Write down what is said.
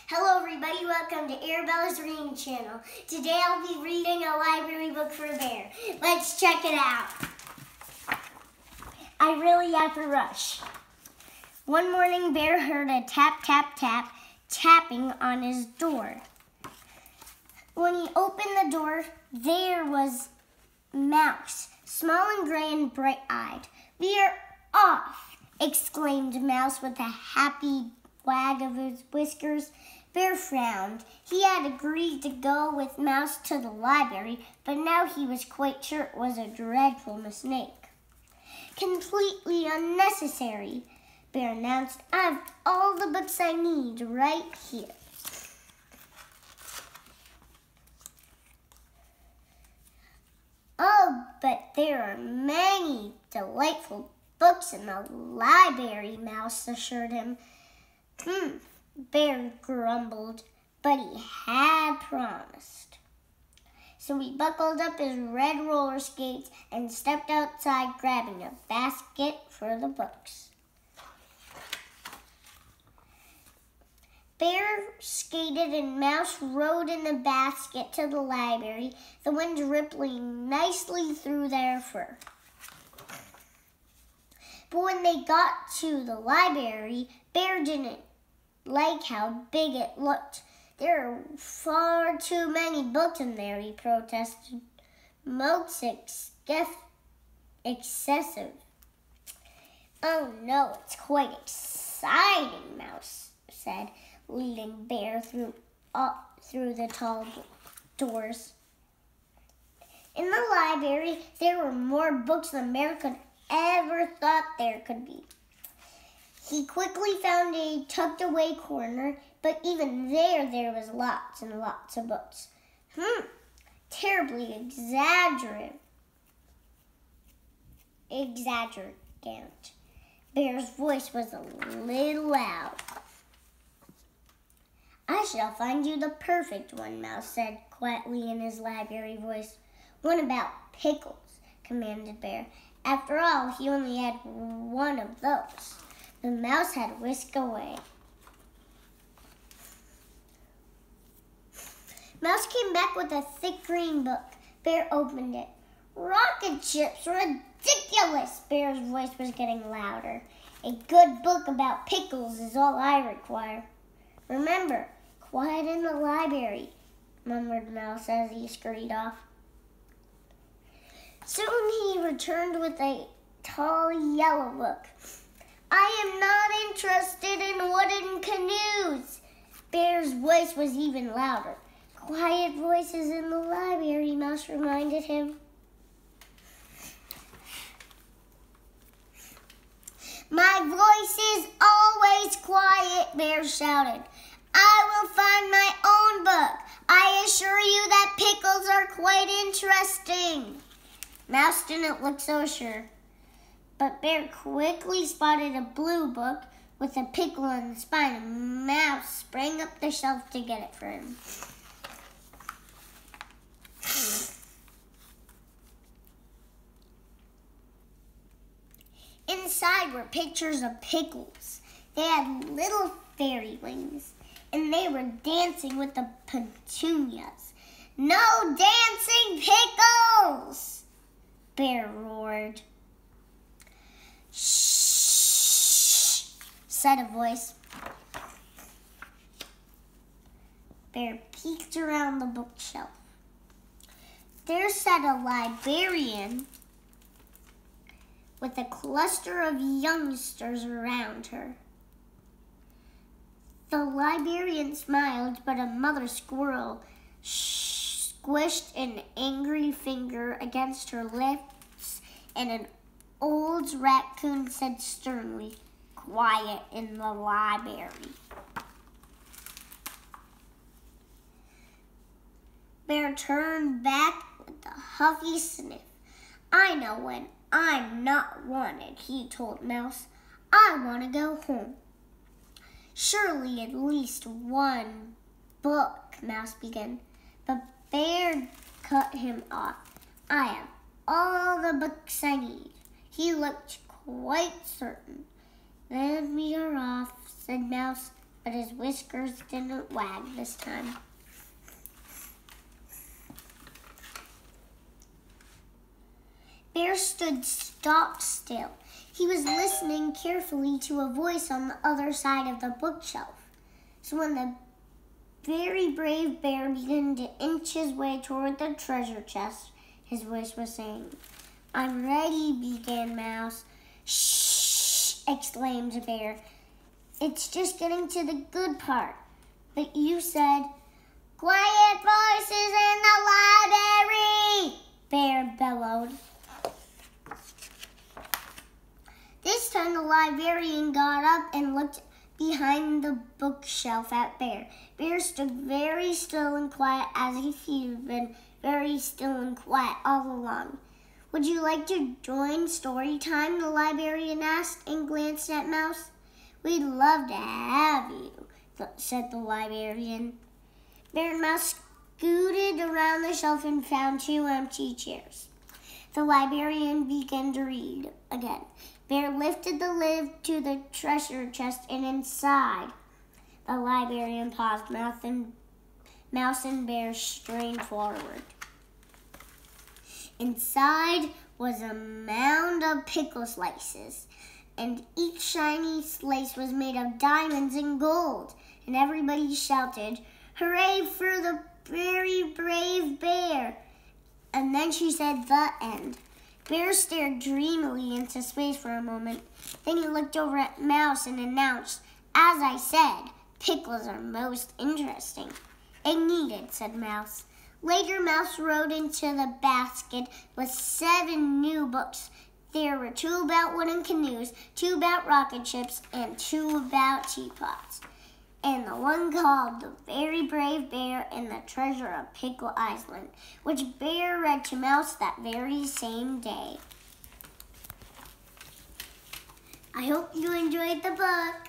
Hello everybody, welcome to Arabella's Reading Channel. Today I'll be reading a library book for Bear. Let's check it out. I really have to rush. One morning, Bear heard a tap, tap, tap, tapping on his door. When he opened the door, there was Mouse, small and gray and bright-eyed. "We're off!" exclaimed Mouse with a happy wag of his whiskers. Bear frowned. He had agreed to go with Mouse to the library, but now he was quite sure it was a dreadful mistake. "Completely unnecessary," Bear announced. "I have all the books I need right here." "Oh, but there are many delightful books in the library," Mouse assured him. Bear grumbled, but he had promised. So he buckled up his red roller skates and stepped outside, grabbing a basket for the books. Bear skated and Mouse rode in the basket to the library, the wind rippling nicely through their fur. But when they got to the library, Bear didn't like how big it looked. "There are far too many books in there," he protested. "Most excessive." "Oh no, it's quite exciting," Mouse said, leading Bear through the tall doors. In the library, there were more books than Bear could ever thought there could be. He quickly found a tucked-away corner, but even there was lots and lots of books. Terribly exaggerant. Bear's voice was a little loud. "I shall find you the perfect one," Mouse said quietly in his library voice. "One about pickles," commanded Bear. After all, he only had one of those. The Mouse had whisked away. Mouse came back with a thick green book. Bear opened it. "Rocket ships, ridiculous!" Bear's voice was getting louder. "A good book about pickles is all I require." "Remember, quiet in the library," murmured Mouse as he scurried off. Soon he returned with a tall yellow book. "I am not interested in wooden canoes." Bear's voice was even louder. "Quiet voices in the library," Mouse reminded him. "My voice is always quiet," Bear shouted. "I will find my own book. I assure you that pickles are quite interesting." Mouse didn't look so sure, but Bear quickly spotted a blue book with a pickle on the spine, and Mouse sprang up the shelf to get it for him. Inside were pictures of pickles. They had little fairy wings, and they were dancing with the petunias. "No dancing pickles!" Bear roared. "Shh," said a voice. Bear peeked around the bookshelf. There sat a librarian with a cluster of youngsters around her. The librarian smiled, but a mother squirrel squished an angry finger against her lips, and an old raccoon said sternly, "Quiet in the library." Bear turned back with a huffy sniff. "I know when I'm not wanted," he told Mouse. "I want to go home." "Surely at least one book," Mouse began, but Bear cut him off. "I have all the books I need." He looked quite certain. "Then we are off," said Mouse, but his whiskers didn't wag this time. Bear stood stock still. He was listening carefully to a voice on the other side of the bookshelf. So when the very brave bear began to inch his way toward the treasure chest, his voice was saying, "I'm ready," began Mouse. "Shh," exclaimed the bear. "It's just getting to the good part." "But you said, 'Quiet voices in the library,'" Bear bellowed. This time the librarian got up and looked behind the bookshelf at Bear. Bear stood very still and quiet, as if he'd been very still and quiet all along. "Would you like to join story time?" the librarian asked and glanced at Mouse. "We'd love to have you," said the librarian. Bear and Mouse scooted around the shelf and found 2 empty chairs. The librarian began to read again. Bear lifted the lid to the treasure chest, and inside, the librarian paused. Mouse and Bear strained forward. Inside was a mound of pickle slices, and each shiny slice was made of diamonds and gold. And everybody shouted, "Hooray for the very brave bear!" And then she said, "The end." Bear stared dreamily into space for a moment. Then he looked over at Mouse and announced, "As I said, pickles are most interesting." "And needed," said Mouse. Later, Mouse rode into the basket with 7 new books. There were 2 about wooden canoes, 2 about rocket ships, and 2 about teapots. And the one called The Very Brave Bear and the Treasure of Pickle Island, which Bear read to Mouse that very same day. I hope you enjoyed the book.